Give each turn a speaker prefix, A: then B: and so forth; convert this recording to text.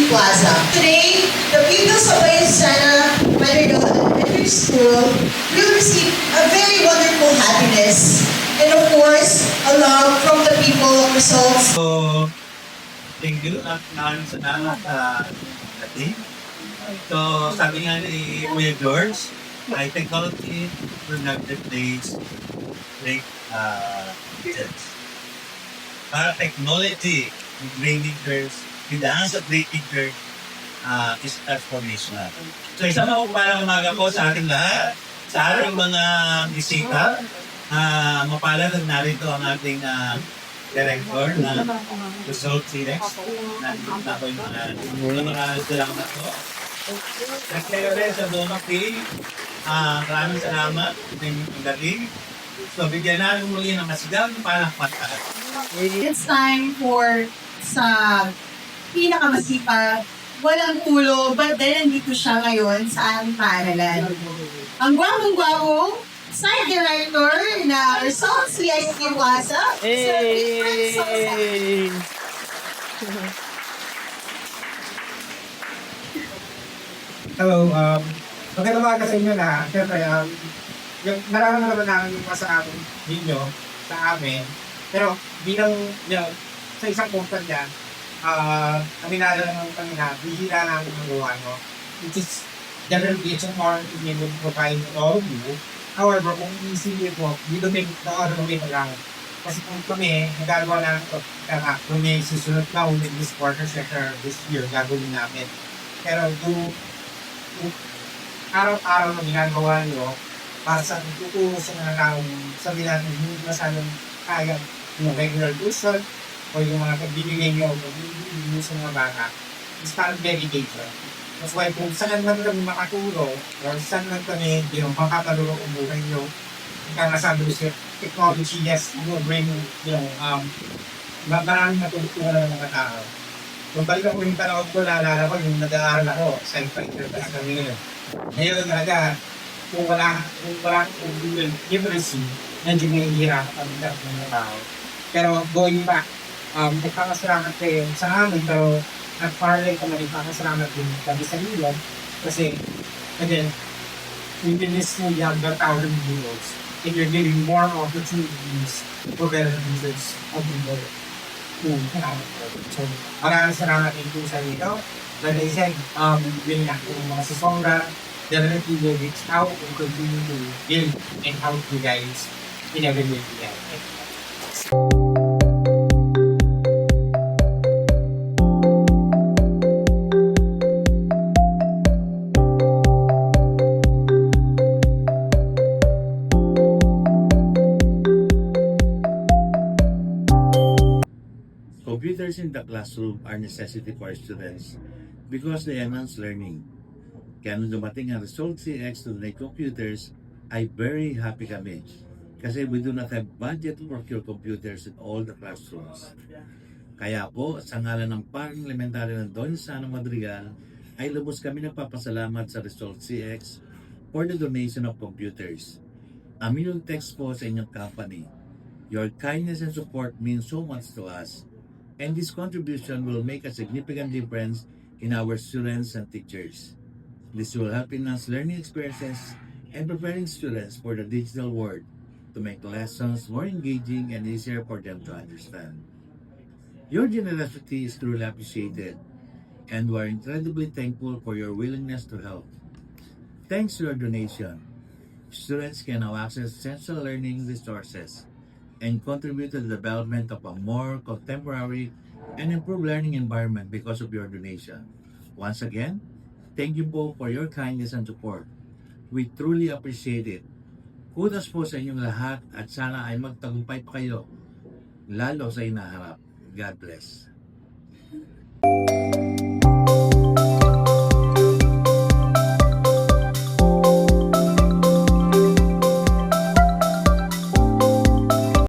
A: ISQ Plaza. Today, the pupils of Bayosana Manuel Elementary School will receive a very wonderful happiness and of course, a love from the people of results.
B: So, thank you at maraming salamat sa ating. So, sabi nga ni Kuya George, high technology will not replace great teachers. Para technology, great teachers, tindahan sa great teachers is transformational. So, isang mapapalang umaga po sa ating lahat, sa ating mga bisita, mapalad narito ang ating director na Result Series na po yung mga silang na to. Nagkayo rin sa Domaki, maraming salamat ng galing. So bigyan natin muli ng masigang palakpakan.
A: It's time for sa pinakamasipag, walang tulo, but then nandito siya ngayon sa aming paaralan. Ang gwapong-gwapong site director na Results ISQ Plaza, Sir Victor Sosa.
C: Hello, magandang umaga sa inyo lahat. Siyempre, yung nararamdaman namin yung sa amin, ninyo, sa amin. Pero bilang sa isang kumpanya, aminado naman kami na bihira namin ang gawa, no? Which is generally it's an honor to be able to provide all of you. However, kung iisipin po, we don't make the other way around. Kasi kung kami, nagagawa namin ito, kung may susunod na ulit this quarter sector this year, gagawin namin. Pero kung araw-araw na ginagawa nyo para sa tuturo sa mga taong sabi natin hindi masyadong kaya yung regular tuition o yung mga pagbibigay nyo o pagbibigay sa mga bata is parang dedication. That's why kung saan man kami makatulong or saan man kami yung makakatulong ang buhay nyo, kaya nasabi ko siya, technology, yes, will bring maraming matutulungan ng mga tao. Kung balik ako yung panahon ko, naalala ko yung nag-aaral ako, science-fiction kami ngayon. Ngayon talaga, kung wala literacy, nandiyan may hirap ang hirap ng mga tao. Pero going back, nagpapasalamat kayo sa amin, pero at parallel ko na nagpapasalamat din kami sa Lilon. Kasi, again, we've been listening to younger thousand euros, and you're giving more opportunities for better users of the world. So, maraming salamat din po sa inyo. Like I said, yun nga, kung mga sisongra, definitely will reach out and continue to build and help you guys in every way we can.
B: Computers in the classroom are necessity for students because they enhance learning. Kaya nung dumating ang Result CX to donate computers, ay very happy kami. Kasi we do not have budget to procure computers in all the classrooms. Kaya po, sa ngalan ng Parang Elementary ng Don Sano Madrigal, ay lubos kami nagpapasalamat sa Result CX for the donation of computers. Aminong text po sa inyong company. Your kindness and support means so much to us. And this contribution will make a significant difference in our students and teachers. This will help enhance learning experiences and preparing students for the digital world to make lessons more engaging and easier for them to understand. Your generosity is truly appreciated, and we are incredibly thankful for your willingness to help. Thanks to your donation, students can now access essential learning resources and contribute to the development of a more contemporary and improved learning environment because of your donation. Once again, thank you po for your kindness and support. We truly appreciate it. Kudos po sa inyong lahat at sana ay magtagumpay pa kayo, lalo sa inaharap. God bless.